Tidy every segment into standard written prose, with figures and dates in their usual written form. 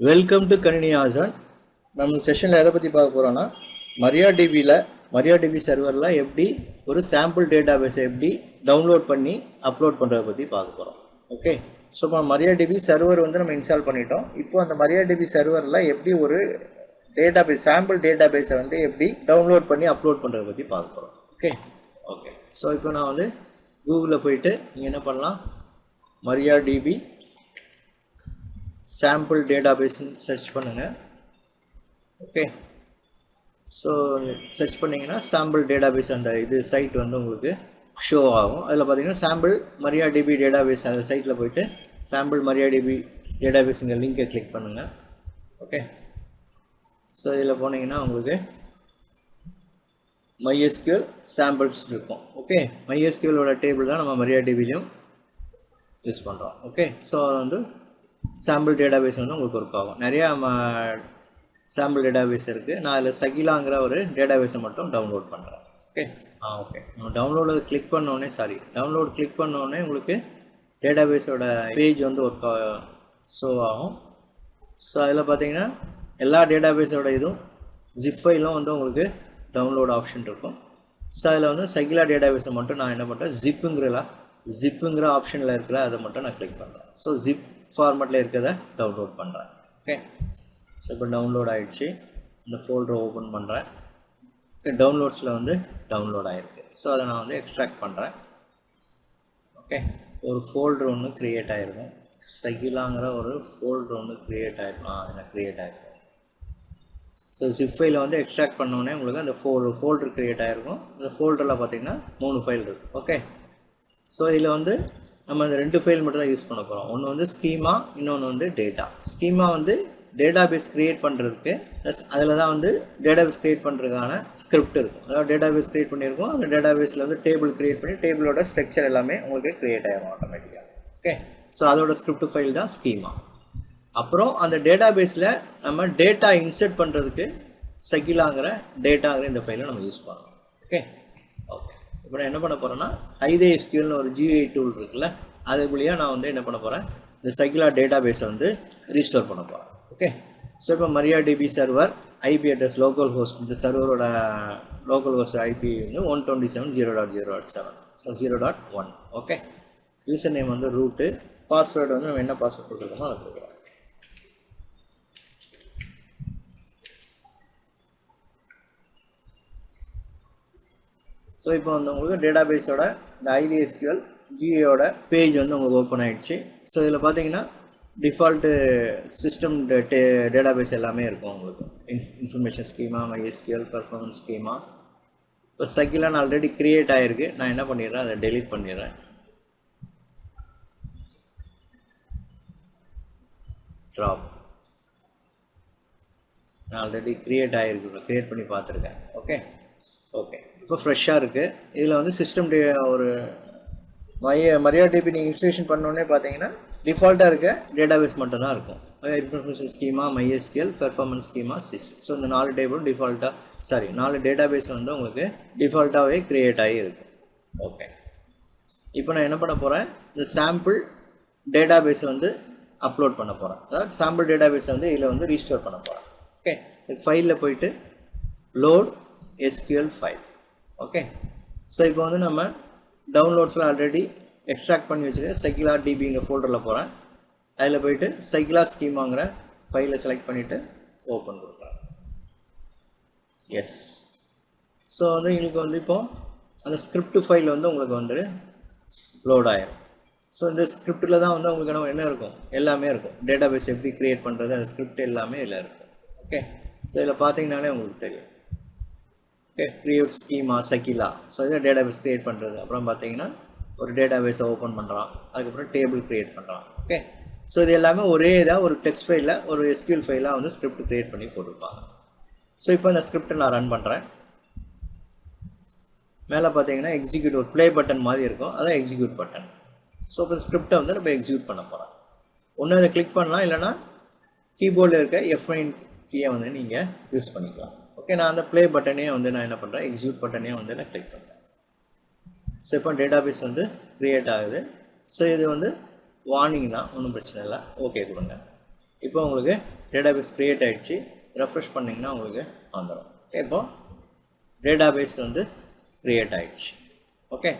Welcome to கணினி ஆசான். நம்ம செஷனில் எதை பற்றி பார்க்க போகிறோன்னா MariaDB சர்வரில் எப்படி ஒரு சாம்பிள் டேட்டாபேஸை எப்படி டவுன்லோட் பண்ணி அப்லோட் பண்ணுறதை பற்றி பார்க்க போகிறோம். ஓகே, ஸோ இப்போ MariaDB சர்வர் நம்ம இன்ஸ்டால் பண்ணிட்டோம். இப்போ அந்த MariaDB சர்வரில் எப்படி ஒரு டேட்டாபேஸ் சாம்பிள் டேட்டாபேஸை எப்படி டவுன்லோட் பண்ணி அப்லோட் பண்ணுறதை பற்றி பார்க்க போகிறோம். ஓகே ஓகே ஸோ இப்போ நான் கூகுளில் போயிட்டு நீங்கள் என்ன பண்ணலாம், MariaDB sample database search பண்ணுங்க. ஓகே, ஸோ சர்ச் பண்ணிங்கன்னா sample database அந்த சைட் உங்களுக்கு ஷோ ஆகும். அதில் பார்த்தீங்கன்னா sample MariaDB database அந்த சைட்டில் போயிட்டு sample MariaDB databaseங்கிற லிங்கை கிளிக் பண்ணுங்கள். ஓகே, ஸோ இதில் போனீங்கன்னா உங்களுக்கு MySQL samples இருக்கும். ஓகே, MySQLோட டேபிள் தான் நம்ம MariaDBலையும் யூஸ் பண்ணுறோம். ஓகே, ஸோ சாம்பிள் டேட்டாபேஸ் உங்களுக்கு ஒர்க் ஆகும். நிறையா சாம்பிள் டேட்டாபேஸ் இருக்குது. நான் அதில் சகிலாங்கிற ஒரு டேட்டாபேஸை மட்டும் டவுன்லோட் பண்ணுறேன். ஓகே ஓகே நம்ம டவுன்லோடு கிளிக் பண்ணோடனே உங்களுக்கு டேட்டாபேஸோட பேஜ் ஒர்க் ஷோ ஆகும். ஸோ அதில் பார்த்தீங்கன்னா எல்லா டேட்டாபேஸோட ஜிப் ஃபைலும் உங்களுக்கு டவுன்லோட் ஆப்ஷன் இருக்கும். ஸோ அதில் சகிலா டேட்டாபேஸை மட்டும் நான் என்ன பண்ணுறேன், ஜிப்புங்கிற ஆப்ஷனில் இருக்கிற அதை மட்டும் நான் கிளிக் பண்ணுறேன். ஸோ ஜிப் ஃபார்மேட்டில் இருக்கிறத டவுன்லோட் பண்ணுறேன். ஓகே, ஸோ இப்போ டவுன்லோட் ஆகிடுச்சு. இந்த ஃபோல்டரை ஓப்பன் பண்ணுறேன். ஓகே, டவுன்லோட்ஸில் டவுன்லோட் ஆகிருக்கு. ஸோ அதை நான் எக்ஸ்ட்ராக்ட் பண்ணுறேன். ஓகே, ஒரு ஃபோல்டர் ஒன்று க்ரியேட் ஆகிருக்கும். சகிலாங்கிற ஒரு ஃபோல்டர் ஒன்று க்ரியேட் ஆகிருக்கும். எனக்கு க்ரியேட் ஆகிருக்கும். ஸோ ஜிப் ஃபைலில் எக்ஸ்ட்ராக்ட் பண்ணோடனே உங்களுக்கு அந்த ஃபோல்டர் க்ரியேட் ஆகிருக்கும். இந்த ஃபோல்டரில் பார்த்தீங்கன்னா 3 ஃபைல் இருக்குது. ஓகே, ஸோ இதில் நம்ம இந்த 2 ஃபைல் மட்டும் தான் யூஸ் பண்ண போகிறோம். ஒன்று ஸ்கீமா, இன்னொன்று டேட்டா. ஸ்கீமா டேட்டாபேஸ் க்ரியேட் பண்ணுறதுக்கு, ப்ளஸ் அதில் தான் டேட்டாபேஸ் க்ரியேட் பண்ணுறதுக்கான ஸ்கிரிப்ட் இருக்கும். அதாவது டேட்டாபேஸ் க்ரியேட் பண்ணியிருக்கோம். அந்த டேட்டாபேஸில் டேபிள் க்ரியேட் பண்ணி டேபிளோட ஸ்ட்ரக்சர் எல்லாமே உங்களுக்கு க்ரியேட் ஆகிடும் ஆட்டோமேட்டிக்காக. ஓகே, ஸோ அதோட ஸ்கிரிப்ட் ஃபைல் தான் ஸ்கீமா. அப்புறம் அந்த டேட்டாபேஸில் நம்ம டேட்டா இன்சர்ட் பண்ணுறதுக்கு சகிலாங்கிற இந்த ஃபைலை நம்ம யூஸ் பண்ணணும். ஓகே ஓகே இப்போ நான் என்ன பண்ண போகிறேன்னா, MySQLனு ஒரு GUI டூல் இருக்குல்ல, அதுக்குள்ளேயே நான் என்ன பண்ண போகிறேன், இந்த சகிலா டேட்டாபேஸை ரீஸ்டோர் பண்ண போகிறேன். ஓகே, ஸோ இப்போ MariaDB server IP address local host, இந்த சர்வரோட local host IP 127.0.0.7, so 0.1. Okay, user name root, password நம்ம என்ன பாஸ்வேர்ட் கொடுத்துருக்கோமோ அதை கொடுக்குறோம். ஸோ இப்போ உங்களுக்கு டேட்டாபேஸோட இந்த MySQL GUIயோட பேஜ் உங்களுக்கு ஓப்பன் ஆகிடுச்சு. ஸோ இதில் பார்த்தீங்கன்னா டிஃபால்ட்டு சிஸ்டம் டேட்டாபேஸ் எல்லாமே இருக்கும். உங்களுக்கு information schema, MySQL, performance schema. இப்போ சகிலான்னு ஆல்ரெடி க்ரியேட் ஆகிருக்கு. நான் என்ன பண்ணிடுறேன், அதை டெலீட் பண்ணிடுறேன். ட்ராப் நான் ஆல்ரெடி க்ரியேட் பண்ணி பார்த்துருக்கேன். ஓகே ஓகே இப்போ ஃப்ரெஷ்ஷாக இருக்குது. இதில் சிஸ்டம் ஒரு MariaDB நீங்கள் இன்ஸ்டலேஷன் பண்ணோன்னே பார்த்தீங்கன்னா டிஃபால்ட்டாக இருக்க டேட்டாபேஸ் மட்டும் தான் இருக்கும். Information schema, MySQL, performance schema, sis. So இந்த 4 டேபிளும் டிஃபால்ட்டாக 4 டேட்டாபேஸ் உங்களுக்கு டிஃபால்ட்டாகவே க்ரியேட் ஆகி இருக்கும். ஓகே, இப்போ நான் என்ன பண்ண போகிறேன், இந்த சாம்பிள் டேட்டாபேஸை அப்லோட் பண்ண போகிறேன். அதாவது சாம்பிள் டேட்டாபேஸை இதில் ரீஸ்டோர் பண்ண போகிறேன். ஓகே, ஃபைலில் போயிட்டு load SQL file. Okay, so இப்போ நம்ம டவுன்லோட்ஸில் ஆல்ரெடி எக்ஸ்ட்ராக்ட் பண்ணி வச்சுருக்கேன் சகிலா டிபிங்கிற ஃபோல்டரில் போகிறேன். அதில் போயிட்டு சகிலா ஸ்கீமாங்கிற ஃபைலை செலக்ட் பண்ணிவிட்டு ஓப்பன் கொடுக்குறேன். எஸ், ஸோ எங்களுக்கு இப்போது அந்த ஸ்கிரிப்ட் ஃபைல் உங்களுக்கு லோட் ஆகிடும். ஸோ இந்த ஸ்கிரிப்டில் தான் உங்களுக்கு என்ன இருக்கும், எல்லாமே இருக்கும். டேட்டாபேஸ் எப்படி க்ரியேட் பண்ணுறது, அந்த ஸ்கிரிப்ட் எல்லாமே இதில் இருக்கும். ஓகே, ஸோ இதில் பார்த்தீங்கன்னாலே உங்களுக்கு தெரியும். Okay, create schema Shakila. So இதை டேட்டாபேஸ் க்ரியேட் பண்ணுறது. அப்புறம் பார்த்தீங்கன்னா ஒரு டேட்டாபேஸை ஓப்பன் பண்ணுறான், அதுக்கப்புறம் டேபிள் க்ரியேட் பண்ணுறான். ஓகே, ஸோ இது எல்லாமே ஒரே இதாக ஒரு டெக்ஸ்ட் ஃபைலில் ஒரு SQL ஃபைலாக ஸ்கிரிப்ட் க்ரியேட் பண்ணி போட்டிருப்பாங்க. ஸோ இப்போ இந்த ஸ்கிரிப்டை நான் ரன் பண்ணுறேன். மேலே பார்த்தீங்கன்னா எக்ஸிக்யூட் ஒரு ப்ளே பட்டன் மாதிரி இருக்கும், அதான் எக்ஸிக்யூட் பட்டன். ஸோ இப்போ ஸ்கிரிப்டை நம்ம எக்ஸிக்யூட் பண்ண போகிறேன். ஒன்று அதை கிளிக் பண்ணலாம், இல்லைனா கீபோர்டில் இருக்க F9 கீயை நீங்கள் யூஸ் பண்ணிக்கலாம். ஓகே, நான் அந்த ப்ளே பட்டனையே நான் என்ன பண்ணுறேன், எக்ஸிக்யூட் பட்டனையே நான் கிளிக் பண்ணுறேன். ஸோ இப்போ டேட்டாபேஸ் க்ரியேட் ஆகுது. ஸோ இது வார்னிங் தான், ஒன்றும் பிரச்சனை இல்லை. ஓகே கொடுங்க. இப்போ உங்களுக்கு டேட்டாபேஸ் க்ரியேட் ஆகிடுச்சு. ரெஃப்ரெஷ் பண்ணிங்கன்னா உங்களுக்கு வந்துடும். ஓகே, இப்போ டேட்டாபேஸ் வந்து க்ரியேட் ஆகிடுச்சு. ஓகே,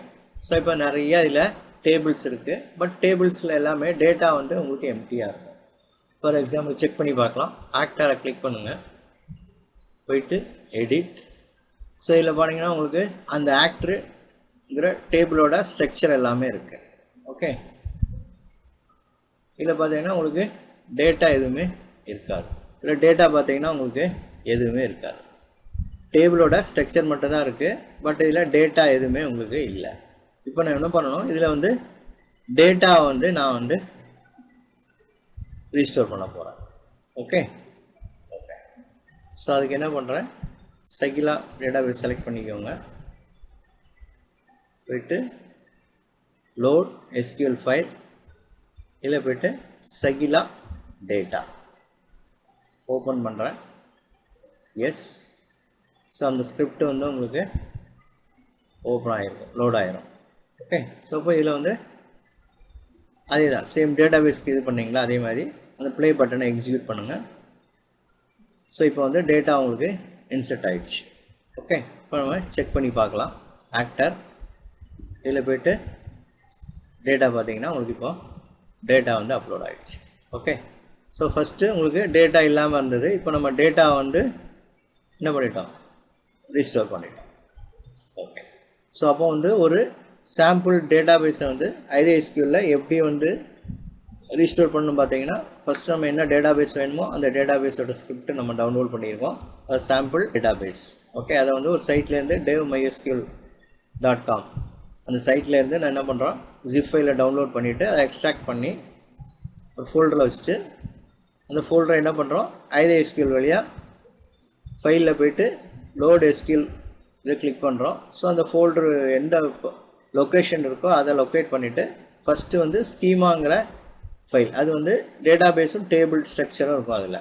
ஸோ இப்போ நிறைய இதில் டேபிள்ஸ் இருக்குது. பட் டேபிள்ஸில் எல்லாமே டேட்டா வந்து உங்களுக்கு எம்டியாக இருக்கும். ஃபார் எக்ஸாம்பிள் செக் பண்ணி பார்க்கலாம். ஆக்டரை கிளிக் பண்ணுங்கள், போயிட்டு எடிட். ஸோ இதில் பார்த்தீங்கன்னா உங்களுக்கு அந்த ஆக்டருங்கிற டேபிளோட ஸ்ட்ரக்சர் எல்லாமே இருக்குது. ஓகே, இதில் பார்த்தீங்கன்னா உங்களுக்கு டேட்டா எதுவுமே இருக்காது. இதில் டேட்டா பார்த்தீங்கன்னா உங்களுக்கு எதுவுமே இருக்காது. டேபிளோட ஸ்ட்ரக்சர் மட்டும் தான் இருக்குது. பட் இதில் டேட்டா எதுவுமே உங்களுக்கு இல்லை. இப்போ நான் என்ன பண்ணணும், இதில் வந்து டேட்டாவை வந்து நான் வந்து ரீஸ்டோர் பண்ண போகிறேன். ஓகே ஓகே, ஸோ அதுக்கு என்ன பண்ணுறேன், சகிலா டேட்டாபேஸ் செலக்ட் பண்ணிக்கோங்க. போயிட்டு லோட் எஸ்கியூஎல் ஃபைல், இதில் போய்ட்டு சகிலா டேட்டா ஓப்பன் பண்ணுறேன். எஸ், ஸோ அந்த ஸ்கிரிப்ட் வந்து உங்களுக்கு ஓப்பன் ஆகிருக்கும், லோட் ஆகிரும். ஓகே, ஸோ இப்போ இதில் வந்து அதே தான் சேம் டேட்டாபேஸ்க்கு இது பண்ணிங்களா, அதே மாதிரி அந்த ப்ளே பட்டனை எக்ஸிக்யூட் பண்ணுங்கள். ஸோ இப்போ வந்து டேட்டா உங்களுக்கு இன்செர்ட் ஆகிடுச்சு. ஓகே, இப்போ நம்ம செக் பண்ணி பார்க்கலாம். ஆக்டர் இதில் போய்ட்டு டேட்டா பார்த்தீங்கன்னா உங்களுக்கு இப்போ டேட்டா வந்து அப்லோட் ஆகிடுச்சு. ஓகே, ஸோ ஃபஸ்ட்டு உங்களுக்கு டேட்டா இல்லாமல் இருந்தது. இப்போ நம்ம டேட்டா வந்து என்ன பண்ணிட்டோம், ரீஸ்டோர் பண்ணிட்டோம். ஓகே, ஸோ அப்போ வந்து ஒரு சாம்பிள் டேட்டாபேஸை வந்து MariaDBயில் எப்படி வந்து ரீஸ்டோர் பண்ணணும் பார்த்தீங்கன்னா, ஃபஸ்ட்டு நம்ம என்ன டேட்டாபேஸ் வேணுமோ அந்த டேட்டாபேஸோட ஸ்கிரிப்ட் நம்ம டவுன்லோட் பண்ணியிருக்கோம். அது சாம்பிள் டேட்டாபேஸ். ஓகே, அதை வந்து ஒரு சைட்லேருந்து devmysql.com அந்த சைட்லேருந்து நான் என்ன பண்ணுறோம், ஜிப் ஃபைலை டவுன்லோட் பண்ணிவிட்டு அதை எக்ஸ்ட்ராக்ட் பண்ணி ஒரு ஃபோல்டரில் வச்சுட்டு அந்த ஃபோல்டரை என்ன பண்ணுறோம், MariaDB வழியாக ஃபைலில் போய்ட்டு லோட் எஸ்கியூஎல் இதை கிளிக் பண்ணுறோம். ஸோ அந்த ஃபோல்டரு எந்த லொக்கேஷன் இருக்கோ அதை லொக்கேட் பண்ணிவிட்டு ஃபஸ்ட்டு வந்து ஸ்கீமாங்கிற ஃபைல், அது வந்து டேட்டாபேஸும் டேபிள் ஸ்ட்ரக்சரும் இருக்கும் அதில்.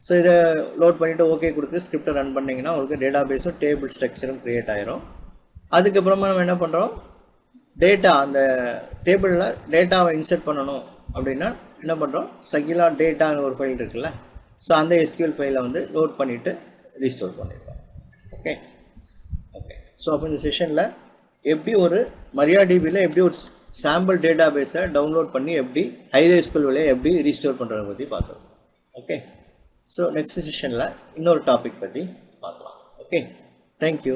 ஸோ இதை லோட் பண்ணிவிட்டு ஓகே கொடுத்து ஸ்கிரிப்டை ரன் பண்ணிங்கன்னா உங்களுக்கு டேட்டாபேஸும் டேபிள் ஸ்ட்ரக்சரும் க்ரியேட் ஆகிரும். அதுக்கப்புறமா நம்ம என்ன பண்ணுறோம், டேட்டா அந்த டேபிளில் டேட்டாவை இன்சர்ட் பண்ணணும் அப்படின்னா என்ன பண்ணுறோம், சகிலா டேட்டான்னு ஒரு ஃபைல் இருக்குல்ல, ஸோ அந்த எஸ்கியூஎல் ஃபைலை வந்து லோட் பண்ணிவிட்டு ரீஸ்டோர் பண்ணிடுவோம். ஓகே ஓகே, ஸோ அப்போ இந்த செஷனில் எப்படி ஒரு MariaDBயில் எப்படி ஒரு சாம்பிள் டேட்டாபேஸை டவுன்லோட் பண்ணி எப்படி MariaDB வழியாக எப்படி ரீஸ்டோர் பண்ணுறதை பற்றி பார்த்தோம். ஓகே, ஸோ நெக்ஸ்ட் செஷனில் இன்னொரு டாபிக் பற்றி பார்க்கலாம். Okay, thank you.